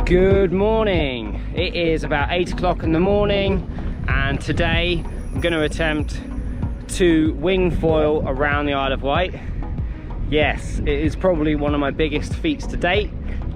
Good morning. It is about 8 o'clock in the morning, and today I'm going to attempt to wing foil around the Isle of Wight. Yes, it is probably one of my biggest feats to date.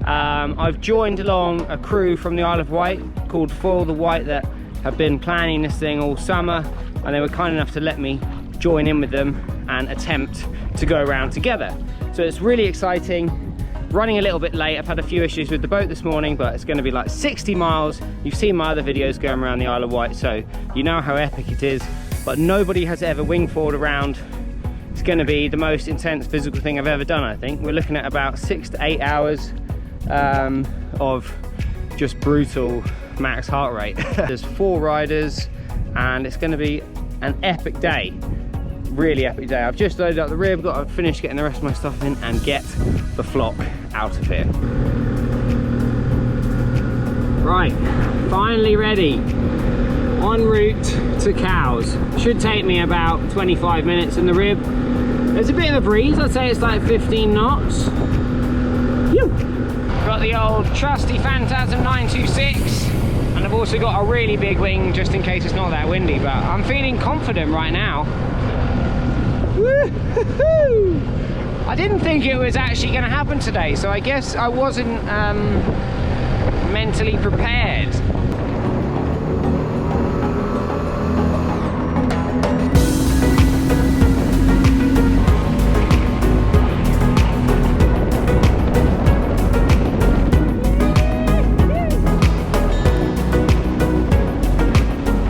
I've joined along a crew from the Isle of Wight called Foil the Wight that have been planning this thing all summer, and they were kind enough to let me join in with them and attempt to go around together. So it's really exciting. Running a little bit late. I've had a few issues with the boat this morning, but it's going to be like 60 miles. You've seen my other videos going around the Isle of Wight, so you know how epic it is, but nobody has ever wing foiled around. It's going to be the most intense physical thing I've ever done, I think. We're looking at about 6 to 8 hours of just brutal max heart rate. There's 4 riders and it's going to be an epic day. Really epic day. I've just loaded up the rib, got to finish getting the rest of my stuff in and get the flock out of here. Right, finally ready. En route to Cowes. Should take me about 25 minutes in the rib. There's a bit of a breeze, I'd say it's like 15 knots. Phew. Got the old trusty Phantasm 926, and I've also got a really big wing just in case it's not that windy, but I'm feeling confident right now. I didn't think it was actually going to happen today, so I guess I wasn't mentally prepared.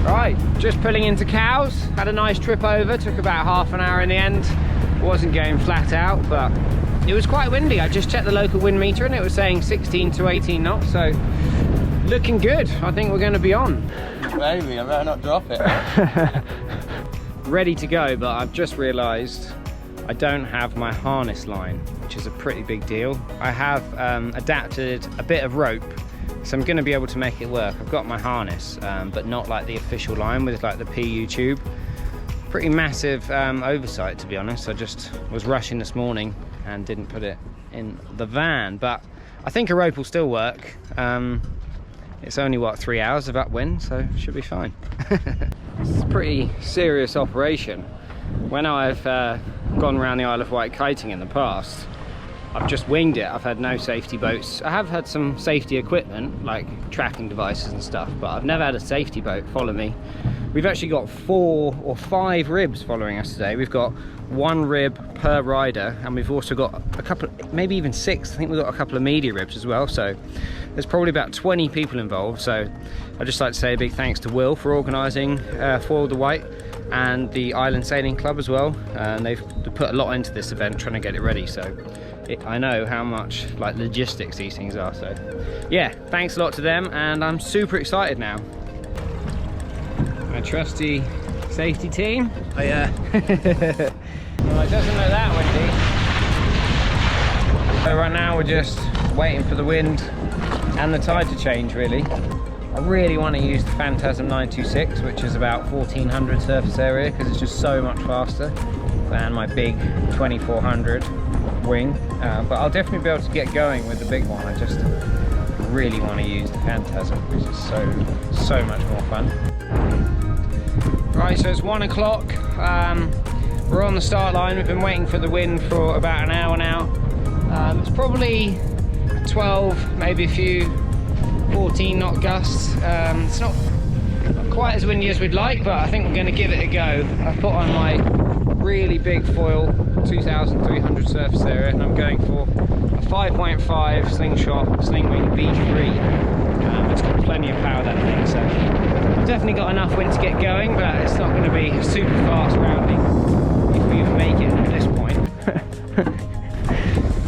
Right, just pulling into Cowes. Had a nice trip over, took about half an hour in the end. Wasn't going flat out, but it was quite windy. I just checked the local wind meter and it was saying 16 to 18 knots, so looking good. I think we're going to be on. Maybe, I better not drop it. Ready to go, but I've just realised I don't have my harness line, which is a pretty big deal. I have adapted a bit of rope, so I'm going to be able to make it work. I've got my harness, but not like the official line with like the PU tube. Pretty massive oversight, to be honest. I just was rushing this morning and didn't put it in the van, but I think a rope will still work. It's only what, 3 hours of upwind, so it should be fine. It's a pretty serious operation. When I've gone around the Isle of Wight kiting in the past, I've just winged it. I've had no safety boats. I have had some safety equipment like tracking devices and stuff, but I've never had a safety boat follow me. We've actually got 4 or 5 ribs following us today. We've got 1 rib per rider, and we've also got a couple, maybe even 6. I think we've got a couple of media ribs as well. So there's probably about 20 people involved. So I'd just like to say a big thanks to Will for organising Foil the Wight and the Island Sailing Club as well. And they've put a lot into this event, trying to get it ready. So I know how much like logistics these things are. So yeah, thanks a lot to them, and I'm super excited now. My trusty safety team. Oh yeah. Well, it doesn't look that windy. So right now we're just waiting for the wind and the tide to change, really. I really want to use the Phantasm 926, which is about 1400 surface area, because it's just so much faster than my big 2400 wing. But I'll definitely be able to get going with the big one. I just really want to use the Phantasm, which is so much more fun. Right, so it's 1 o'clock. We're on the start line. We've been waiting for the wind for about an hour now. It's probably 12, maybe a few 14 knot gusts. It's not quite as windy as we'd like, but I think we're going to give it a go. I've put on my really big foil, 2,300 surface area, and I'm going for a 5.5 slingshot sling wing V3. It's got plenty of power, that thing, so I've definitely got enough wind to get going, but it's not going to be super fast rounding if we even make it at this point.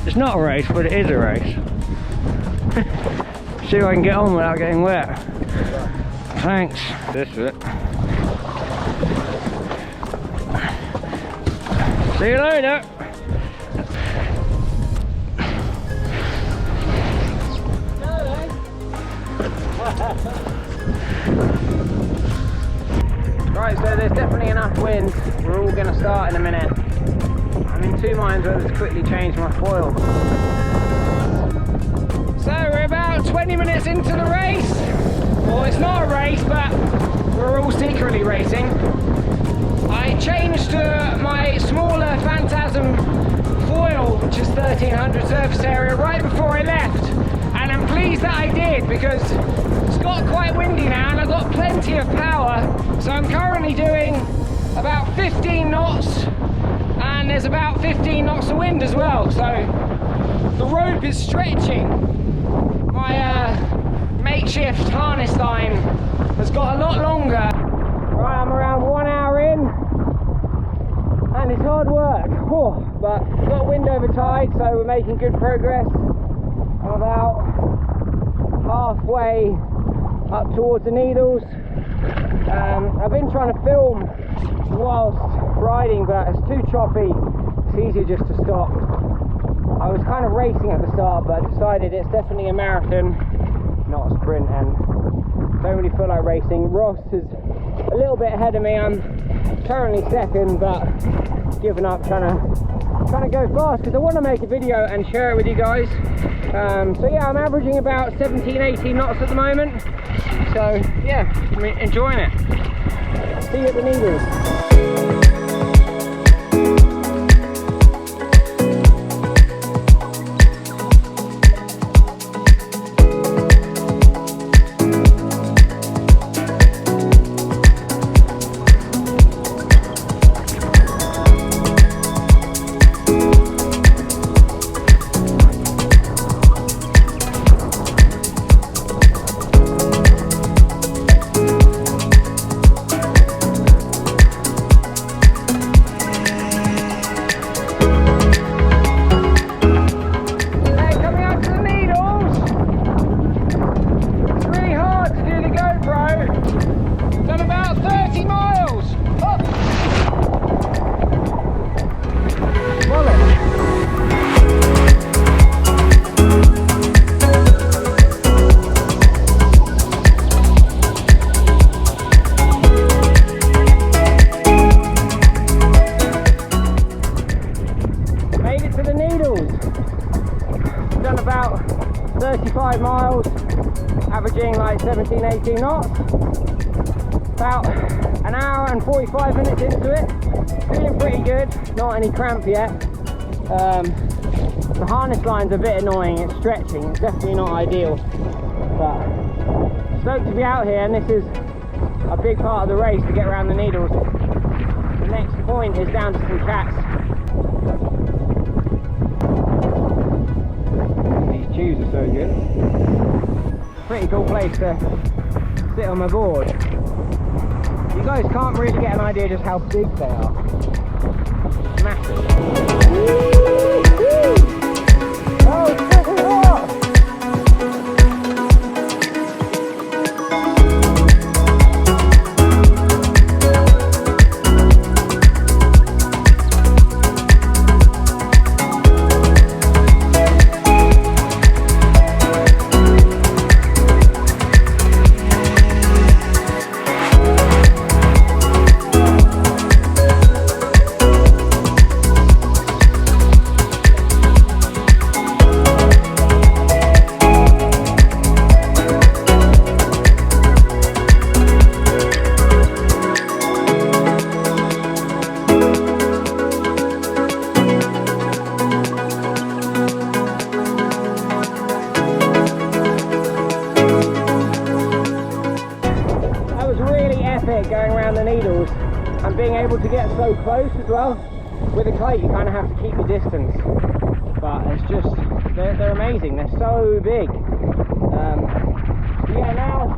It's not a race, but it is a race. See if I can get on without getting wet. Thanks. This is it. See you later. Right, so there's definitely enough wind. We're all going to start in a minute. I'm in 2 minds whether to quickly change my foil. So we're about 20 minutes us into the race. Well, it's not a race, but we're all secretly racing. I changed to my smaller Phantasm foil, which is 1300 surface area, right before I left. And I'm pleased that I did, because it's got quite windy now and I've got plenty of power. So I'm currently doing about 15 knots, and there's about 15 knots of wind as well. So the rope is stretching. My makeshift harness line has got a lot longer. Right, I'm around 1 hour in, and it's hard work. Whew, but we've got wind over tide, so we're making good progress. I'm about halfway up towards the Needles. I've been trying to film whilst riding, but it's too choppy. It's easier just to stop. I was kind of racing at the start, but I decided it's definitely a marathon, not a sprint, and don't really feel like racing. Ross is a little bit ahead of me. I'm currently second, but giving up, trying to go fast because I want to make a video and share it with you guys. So yeah, I'm averaging about 17-18 knots at the moment. So yeah, I'm enjoying it. See you at the Needles. Done about 35 miles, averaging like 17-18 knots. About an hour and 45 minutes into it. Feeling pretty good, not any cramp yet. The harness line's a bit annoying, it's stretching, it's definitely not ideal. But stoked to be out here, and this is a big part of the race to get around the Needles. The next point is down to some cats. Shoes are so good. Pretty cool place to sit on my board. You guys can't really get an idea just how big they are. Massive. Oh, freaking hot! Going around the Needles and being able to get so close as well. With a kite you kind of have to keep your distance, but it's just they're amazing, they're so big. Yeah, now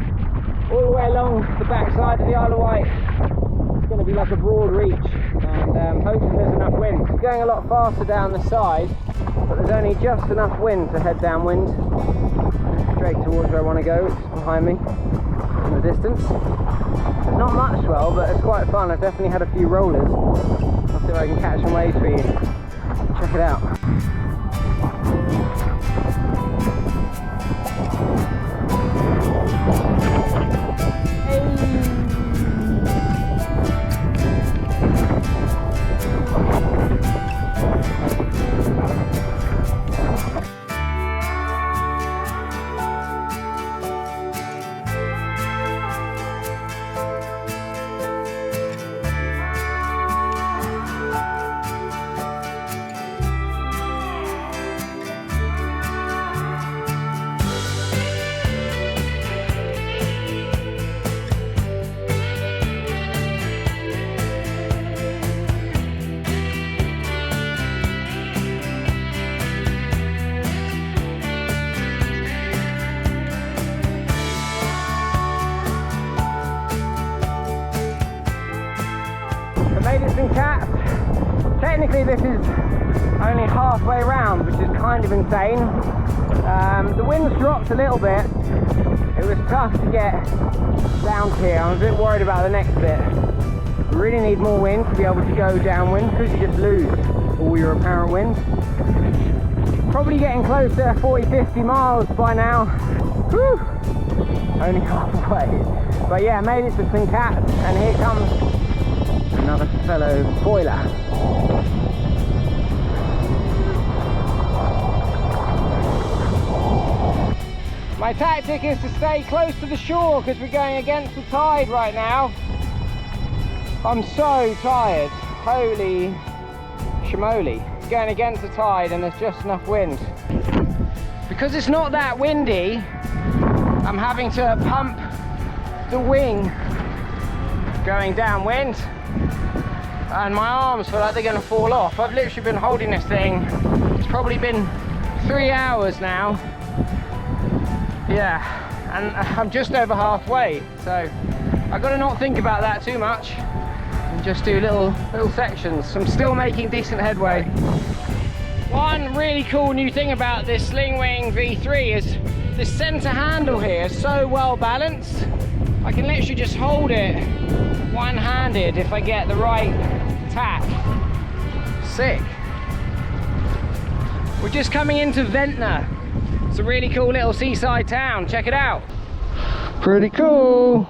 all the way along the backside of the Isle of Wight it's going to be like a broad reach, and hopefully there's enough wind. It's going a lot faster down the side, but there's only just enough wind to head downwind straight towards where I want to go, which is behind me in the distance. There's not much swell, but it's quite fun. I've definitely had a few rollers. I'll see if I can catch some waves for you. Check it out. some cats. Technically this is only halfway round, which is kind of insane. The wind's dropped a little bit. It was tough to get down here. I'm a bit worried about the next bit. We really need more wind to be able to go downwind, because you just lose all your apparent wind. Probably getting close to 40-50 miles by now. Whew. Only halfway. But yeah, made it to some cats, and here comes another fellow boiler. My tactic is to stay close to the shore because we're going against the tide right now. I'm so tired. Holy shamoly. Going against the tide and there's just enough wind. Because it's not that windy, I'm having to pump the wing going downwind, and my arms feel like they're going to fall off. I've literally been holding this thing. It's probably been 3 hours now. Yeah, and I'm just over halfway, so I've got to not think about that too much and just do little sections. I'm still making decent headway. One really cool new thing about this Slingwing V3 is the center handle here is so well balanced. I can literally just hold it one-handed if I get the right tack. Sick. We're just coming into Ventnor. It's a really cool little seaside town. Check it out. Pretty cool.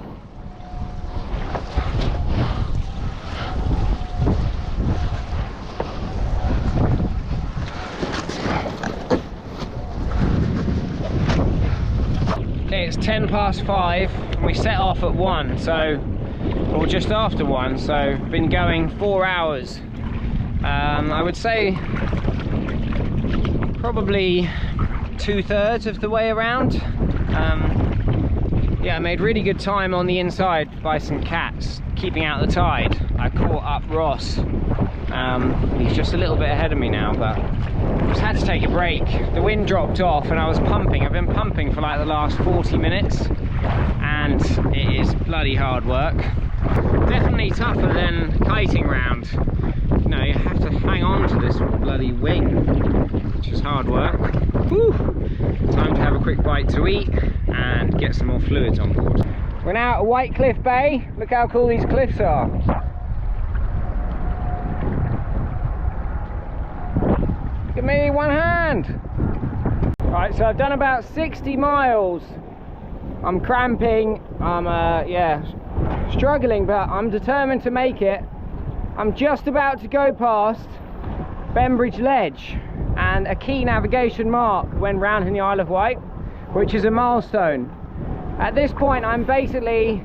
It's 5:10 and we set off at 1, so, or just after 1, so been going 4 hours. I would say probably 2/3 of the way around. Yeah, I made really good time on the inside by some cats keeping out the tide. I caught up Ross. He's just a little bit ahead of me now, but just had to take a break. The wind dropped off and I was pumping. I've been pumping for like the last 40 minutes and it is bloody hard work. Definitely tougher than kiting round. You know, you have to hang on to this bloody wing, which is hard work. Whew. Time to have a quick bite to eat and get some more fluids on board. We're now at White Bay. Look how cool these cliffs are. Give me one hand. Right, so I've done about 60 miles. I'm cramping. I'm yeah, struggling, but I'm determined to make it. I'm just about to go past Bembridge Ledge and a key navigation mark when round in the Isle of Wight, which is a milestone. At this point I'm basically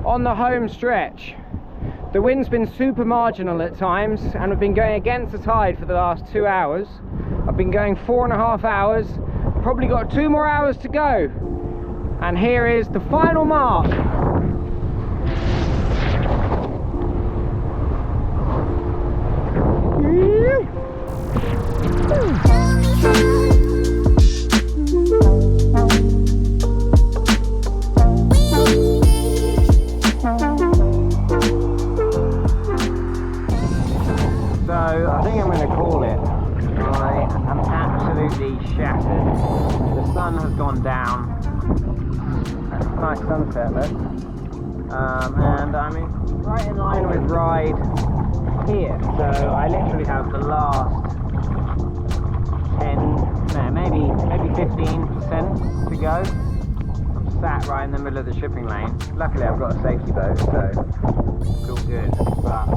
on the home stretch. The wind's been super marginal at times and I've been going against the tide for the last 2 hours. I've been going 4.5 hours, probably got 2 more hours to go. And here is the final mark. I think I'm going to call it. I am absolutely shattered. The sun has gone down. That's a nice sunset, look. And I'm right in line with ride here. So I literally have the last 15% to go. I'm sat right in the middle of the shipping lane. Luckily I've got a safety boat, so it's all good. But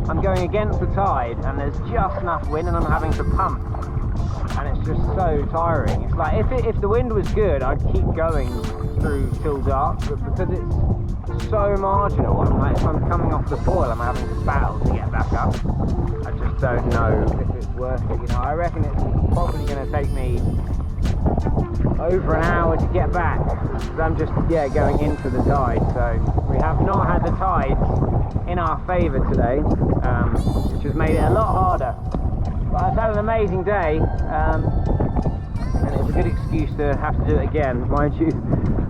I'm going against the tide and there's just enough wind and I'm having to pump, and it's just so tiring. It's like if the wind was good I'd keep going through till dark, but because it's so marginal, I'm like, if I'm coming off the foil I'm having to battle to get back up. I just don't know if it's worth it, you know. I reckon it's probably going to take me over an hour to get back because I'm just going into the tide. So we have not had the tides in our favour today, which has made it a lot harder. But I've had an amazing day, and it's good excuse to have to do it again. Mind you,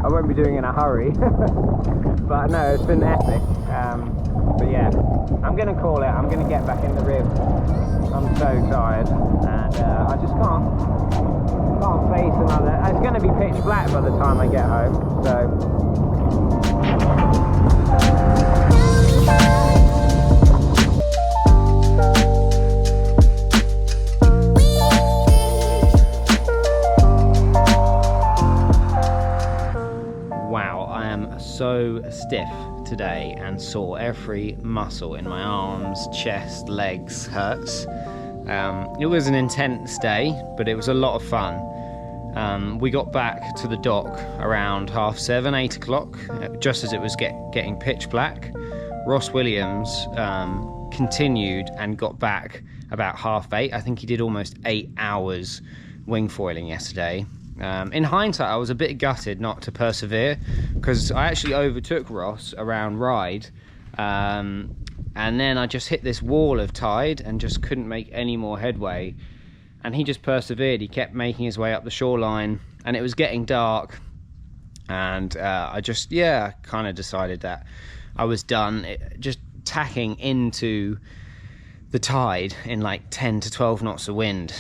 I won't be doing it in a hurry. But no, it's been epic. But yeah, I'm going to call it. I'm going to get back in the rib. I'm so tired, and I just can't face another. It's going to be pitch black by the time I get home, so. So stiff today and sore. Every muscle in my arms, chest, legs hurts. It was an intense day, but it was a lot of fun. We got back to the dock around 7:30, 8 o'clock, just as it was getting pitch black. Ross Williams continued and got back about 8:30. I think he did almost 8 hours wing foiling yesterday. In hindsight, I was a bit gutted not to persevere, because I actually overtook Ross around Ryde, and then I just hit this wall of tide and just couldn't make any more headway, and he just persevered. He kept making his way up the shoreline, and it was getting dark, and I just, yeah, kind of decided that I was done. Just tacking into the tide in like 10 to 12 knots of wind,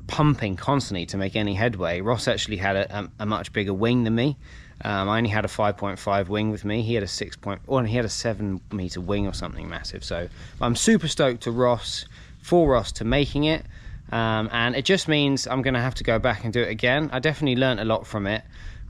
pumping constantly to make any headway. Ross actually had a much bigger wing than me. I only had a 5.5 wing with me. He had a 7 meter wing or something massive. So I'm super stoked for Ross to making it, and it just means I'm going to have to go back and do it again. I definitely learnt a lot from it.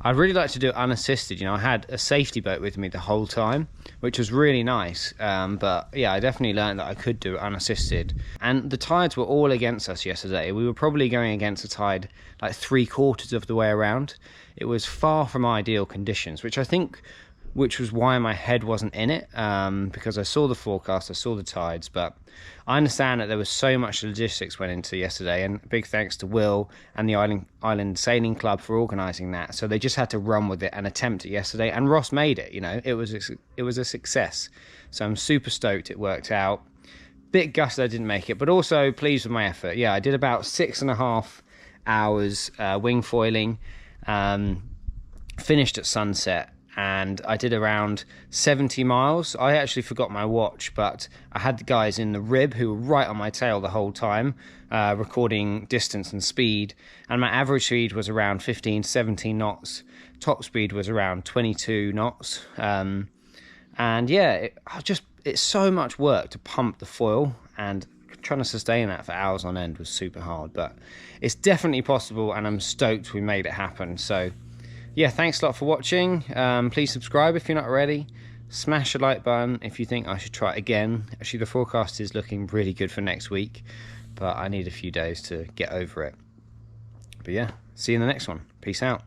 I'd really like to do it unassisted. You know, I had a safety boat with me the whole time, which was really nice. But yeah, I definitely learned that I could do it unassisted. And the tides were all against us yesterday. We were probably going against a tide like 3/4 of the way around. It was far from ideal conditions, which was why my head wasn't in it, because I saw the forecast, I saw the tides, but I understand that there was so much logistics went into yesterday, and big thanks to Will and the Island Sailing Club for organising that. So they just had to run with it and attempt it yesterday, and Ross made it. You know, it was a success. So I'm super stoked it worked out. Bit gutted I didn't make it, but also pleased with my effort. Yeah, I did about 6.5 hours wing foiling, finished at sunset, and I did around 70 miles. I actually forgot my watch, but I had the guys in the rib who were right on my tail the whole time, recording distance and speed, and my average speed was around 15-17 knots. Top speed was around 22 knots. And yeah, it's so much work to pump the foil, and trying to sustain that for hours on end was super hard, but it's definitely possible, and I'm stoked we made it happen. So yeah, thanks a lot for watching. Please subscribe if you're not already. Smash the like button if you think I should try it again. Actually, the forecast is looking really good for next week, but I need a few days to get over it. But yeah, see you in the next one. Peace out.